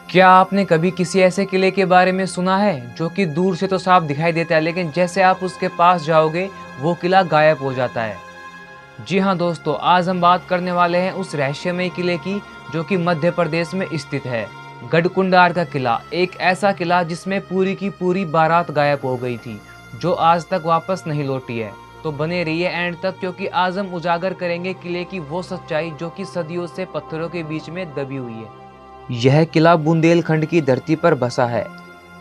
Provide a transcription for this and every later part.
क्या आपने कभी किसी ऐसे किले के बारे में सुना है जो कि दूर से तो साफ दिखाई देता है, लेकिन जैसे आप उसके पास जाओगे वो किला गायब हो जाता है? जी हाँ दोस्तों, आज हम बात करने वाले हैं उस रहस्यमय किले की जो कि मध्य प्रदेश में स्थित है। गढ़कुंडार का किला एक ऐसा किला जिसमें पूरी की पूरी बारात गायब हो गई थी, जो आज तक वापस नहीं लौटी है। तो बने रहिए एंड तक, क्योंकि आज हम उजागर करेंगे किले की वो सच्चाई जो कि सदियों से पत्थरों के बीच में दबी हुई है। यह किला बुंदेलखंड की धरती पर बसा है।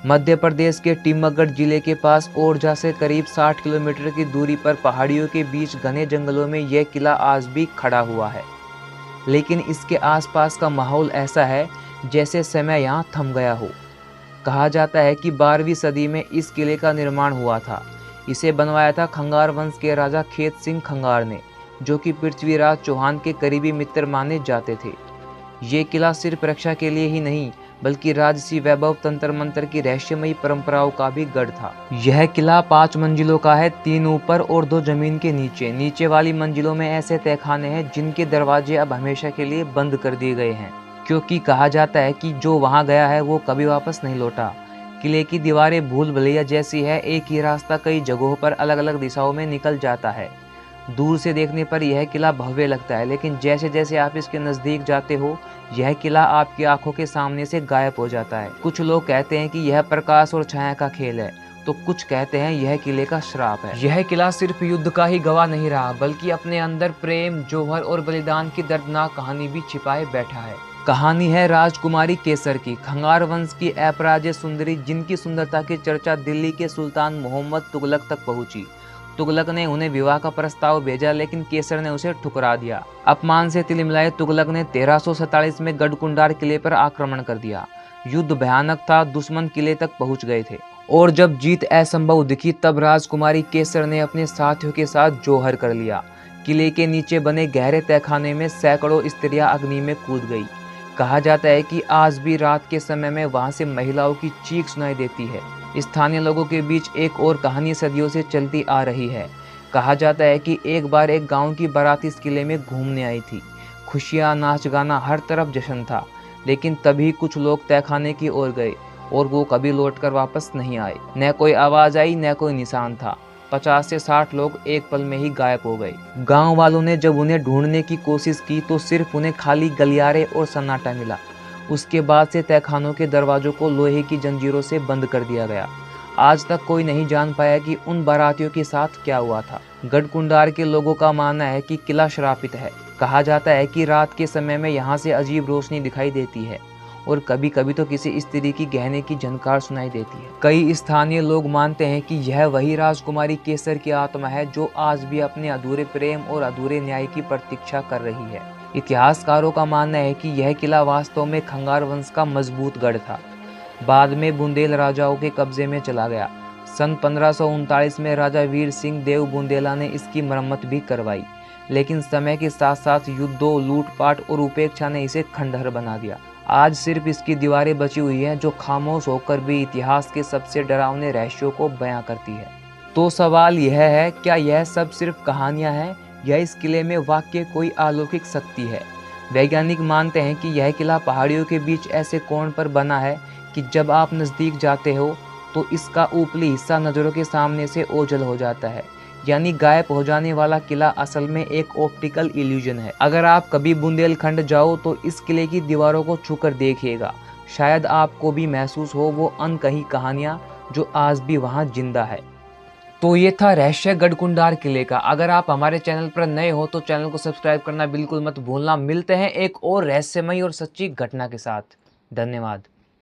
मध्य प्रदेश के टीकमगढ़ जिले के पास ओरछा से करीब 60 किलोमीटर की दूरी पर पहाड़ियों के बीच घने जंगलों में यह किला आज भी खड़ा हुआ है। लेकिन इसके आसपास का माहौल ऐसा है जैसे समय यहाँ थम गया हो। कहा जाता है कि 12वीं सदी में इस किले का निर्माण हुआ था। इसे बनवाया था खंगार वंश के राजा खेत सिंह खंगार ने, जो कि पृथ्वीराज चौहान के करीबी मित्र माने जाते थे। ये किला सिर्फ रक्षा के लिए ही नहीं, बल्कि राजसी वैभव, तंत्र मंत्र की रहस्यमयी परंपराओं का भी गढ़ था। यह किला 5 मंजिलों का है, 3 ऊपर और 2 जमीन के नीचे। नीचे वाली मंजिलों में ऐसे तहखाने हैं जिनके दरवाजे अब हमेशा के लिए बंद कर दिए गए हैं, क्योंकि कहा जाता है कि जो वहां गया है वो कभी वापस नहीं लौटा। किले की दीवारें भूल भुलैया जैसी है, एक ही रास्ता कई जगहों पर अलग अलग दिशाओं में निकल जाता है। दूर से देखने पर यह किला भव्य लगता है, लेकिन जैसे जैसे आप इसके नज़दीक जाते हो यह किला आपकी आंखों के सामने से गायब हो जाता है। कुछ लोग कहते हैं कि यह प्रकाश और छाया का खेल है, तो कुछ कहते हैं यह किले का श्राप है। यह किला सिर्फ युद्ध का ही गवाह नहीं रहा, बल्कि अपने अंदर प्रेम, जौहर और बलिदान की दर्दनाक कहानी भी छिपाए बैठा है। कहानी है राजकुमारी केसर की, खंगार वंश की अपराजित सुंदरी, जिनकी सुंदरता की चर्चा दिल्ली के सुल्तान मोहम्मद तुगलक तक पहुंची। तुगलक ने उन्हें विवाह का प्रस्ताव भेजा, लेकिन केसर ने उसे ठुकरा दिया। अपमान से तिलमिलाए तुगलक ने 1347 में गढ़कुंडार किले पर आक्रमण कर दिया। युद्ध भयानक था, दुश्मन किले तक पहुंच गए थे, और जब जीत असंभव दिखी तब राजकुमारी केसर ने अपने साथियों के साथ जौहर कर लिया। किले के नीचे बने गहरे तहखाने में सैकड़ों स्त्रियां अग्नि में कूद गई। कहा जाता है कि आज भी रात के समय में वहां से महिलाओं की चीख सुनाई देती है। स्थानीय लोगों के बीच एक और कहानी सदियों से चलती आ रही है। कहा जाता है कि एक बार एक गांव की बारात इस किले में घूमने आई थी। खुशियां, नाच गाना, हर तरफ जश्न था। लेकिन तभी कुछ लोग तहखाने की ओर गए और वो कभी लौटकर वापस नहीं आए। न कोई आवाज आई, न कोई निशान था। 50 से 60 लोग एक पल में ही गायब हो गए। गांव वालों ने जब उन्हें ढूंढने की कोशिश की तो सिर्फ उन्हें खाली गलियारे और सन्नाटा मिला। उसके बाद से तहखानों के दरवाजों को लोहे की जंजीरों से बंद कर दिया गया। आज तक कोई नहीं जान पाया कि उन बारातियों के साथ क्या हुआ था। गढ़कुंडार के लोगों का मानना है कि किला श्रापित है। कहा जाता है कि रात के समय में यहाँ से अजीब रोशनी दिखाई देती है, और कभी कभी तो किसी स्त्री की गहने की झनकार सुनाई देती है। कई स्थानीय लोग मानते हैं कि यह वही राजकुमारी केसर की आत्मा है जो आज भी अपने अधूरे प्रेम और अधूरे न्याय की प्रतीक्षा कर रही है। इतिहासकारों का मानना है कि यह किला वास्तव में खंगार वंश का मजबूत गढ़ था। बाद में बुंदेल राजाओं के कब्जे में चला गया। सन 1539 में राजा वीर सिंह देव बुंदेला ने इसकी मरम्मत भी करवाई, लेकिन समय के साथ साथ युद्धों, लूटपाट और उपेक्षा ने इसे खंडहर बना दिया। आज सिर्फ इसकी दीवारें बची हुई हैं, जो खामोश होकर भी इतिहास के सबसे डरावने रहस्यों को बयां करती है। तो सवाल यह है, क्या यह सब सिर्फ कहानियां हैं या इस किले में वाकई कोई अलौकिक शक्ति है? वैज्ञानिक मानते हैं कि यह किला पहाड़ियों के बीच ऐसे कोण पर बना है कि जब आप नज़दीक जाते हो तो इसका ऊपरी हिस्सा नज़रों के सामने से ओझल हो जाता है। यानी गायब हो जाने वाला किला असल में एक ऑप्टिकल इल्यूजन है। अगर आप कभी बुंदेलखंड जाओ तो इस किले की दीवारों को छूकर देखिएगा, शायद आपको भी महसूस हो वो अनकही कहानियाँ जो आज भी वहाँ जिंदा है। तो ये था रहस्य गढ़कुंडार किले का। अगर आप हमारे चैनल पर नए हो तो चैनल को सब्सक्राइब करना बिल्कुल मत भूलना। मिलते हैं एक और रहस्यमयी और सच्ची घटना के साथ। धन्यवाद।